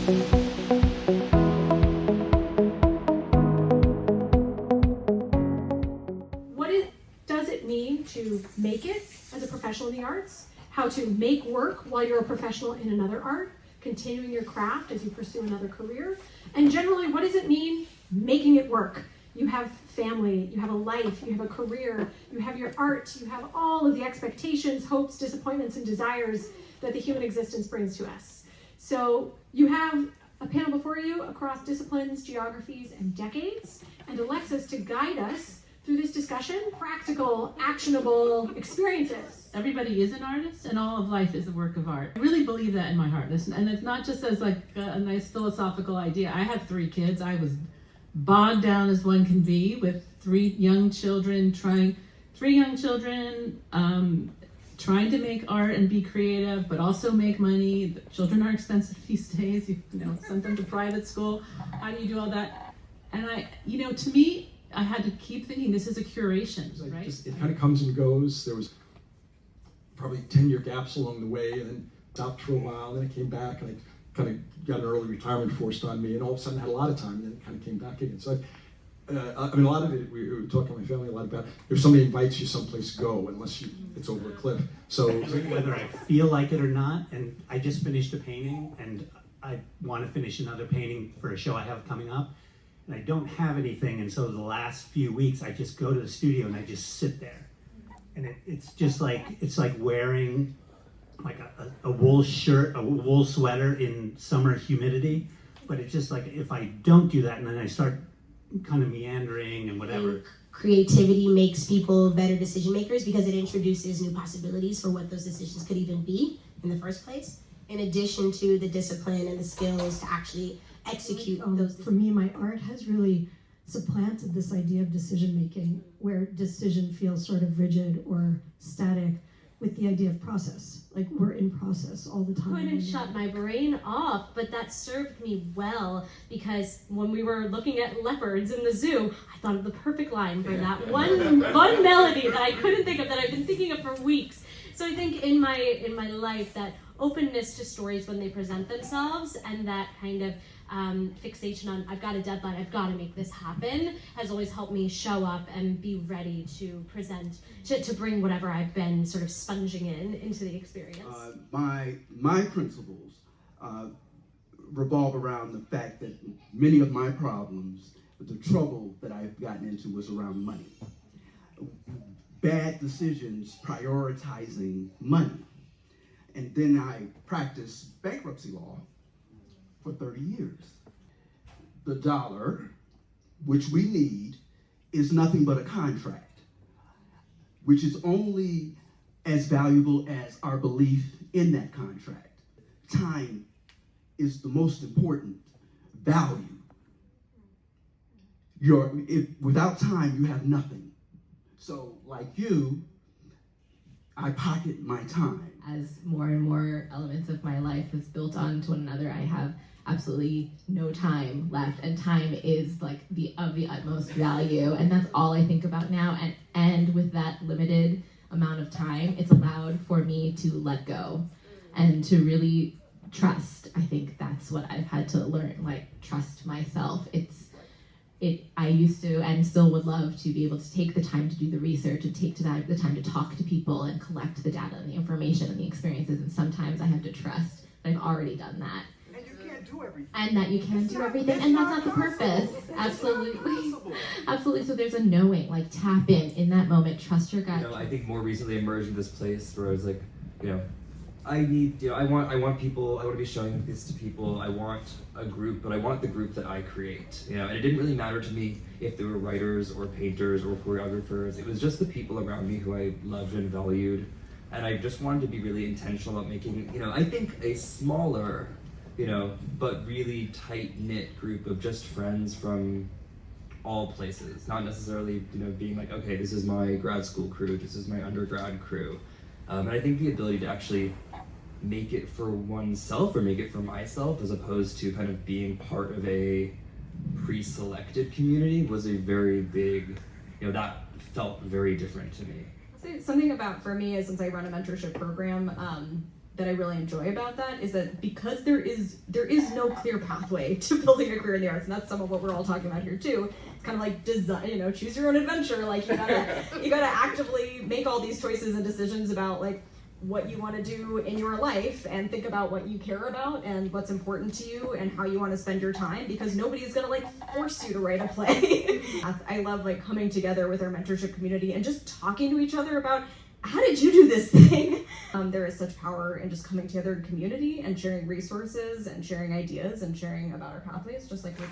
Does it mean to make it as a professional in the arts? How to make work while you're a professional in another art? Continuing your craft as you pursue another career? And generally, what does it mean making it work? You have family, you have a life, you have a career, you have your art, you have all of the expectations, hopes, disappointments, and desires that the human existence brings to us. So you have a panel before you across disciplines, geographies, and decades, and Alexis to guide us through this discussion, practical, actionable experiences. Everybody is an artist, and all of life is a work of art. I really believe that in my heart. And it's not just as like a nice philosophical idea. I have 3 kids. I was bogged down as one can be with 3 young children trying to make art and be creative, but also make money. The children are expensive these days. You know, send them to private school. How do you do all that? And to me, I had to keep thinking this is a curation, right? It kind of comes and goes. There was probably 10-year gaps along the way, and then stopped for a while, and then it came back, and I kind of got an early retirement forced on me, and all of a sudden I had a lot of time, and then it kind of came back again. So a lot of it, we were talking to my family a lot about, if somebody invites you someplace, go, unless it's over a cliff. So whether I feel like it or not, and I just finished a painting, and I want to finish another painting for a show I have coming up, and I don't have anything, and so the last few weeks I just go to the studio and I just sit there, and it's like wearing like a wool shirt, a wool sweater in summer humidity. But it's just like, if I don't do that and then I start kind of meandering and whatever. Creativity makes people better decision makers because it introduces new possibilities for what those decisions could even be in the first place, in addition to the discipline and the skills to actually execute those. For me, my art has really supplanted this idea of decision making, where decision feels sort of rigid or static, with the idea of process. Like, we're in process all the time. Couldn't shut my brain off, but that served me well, because when we were looking at leopards in the zoo, I thought of the perfect line for that one melody that I couldn't think of, that I've been thinking of for weeks. So I think in my life, that openness to stories when they present themselves, and that kind of fixation on, I've got a deadline, I've got to make this happen, has always helped me show up and be ready to present, to bring whatever I've been sort of sponging into the experience. My principles revolve around the fact that many of my problems, the trouble that I've gotten into, was around money. Bad decisions prioritizing money. And then I practiced bankruptcy law for 30 years. The dollar, which we need, is nothing but a contract, which is only as valuable as our belief in that contract. Time is the most important value. Without time, you have nothing. So, like you, I pocket my time. As more and more elements of my life is built onto one another, I have absolutely no time left, and time is like of the utmost value, and that's all I think about now. And with that limited amount of time, it's allowed for me to let go and to really trust. I think that's what I've had to learn, like, trust myself. I used to and still would love to be able to take the time to do the research and take the time to talk to people and collect the data and the information and the experiences, and sometimes I have to trust that I've already done that. And you can't do everything. And that you can't do everything, and that's not the purpose. Absolutely. Absolutely. So there's a knowing, like, tap in that moment, trust your gut. I think more recently emerged in this place where I was like, I want people, I want to be showing this to people. I want a group, but I want the group that I create, and it didn't really matter to me if they were writers or painters or choreographers. It was just the people around me who I loved and valued, and I just wanted to be really intentional about making, I think a smaller, but really tight-knit group of just friends from all places, not necessarily, being like, okay, this is my grad school crew, this is my undergrad crew. And I think the ability to actually make it for oneself, or make it for myself, as opposed to kind of being part of a pre-selected community, was a very big, that felt very different to me. Something about, for me, is since I run a mentorship program, that I really enjoy about that is that because there is no clear pathway to building a career in the arts, and that's some of what we're all talking about here too. It's kind of like design, choose your own adventure. Like you gotta actively make all these choices and decisions about like what you want to do in your life, and think about what you care about and what's important to you and how you want to spend your time, because nobody's gonna like force you to write a play. I love like coming together with our mentorship community and just talking to each other about, how did you do this thing? There is such power in just coming together in community and sharing resources and sharing ideas and sharing about our pathways, just like we're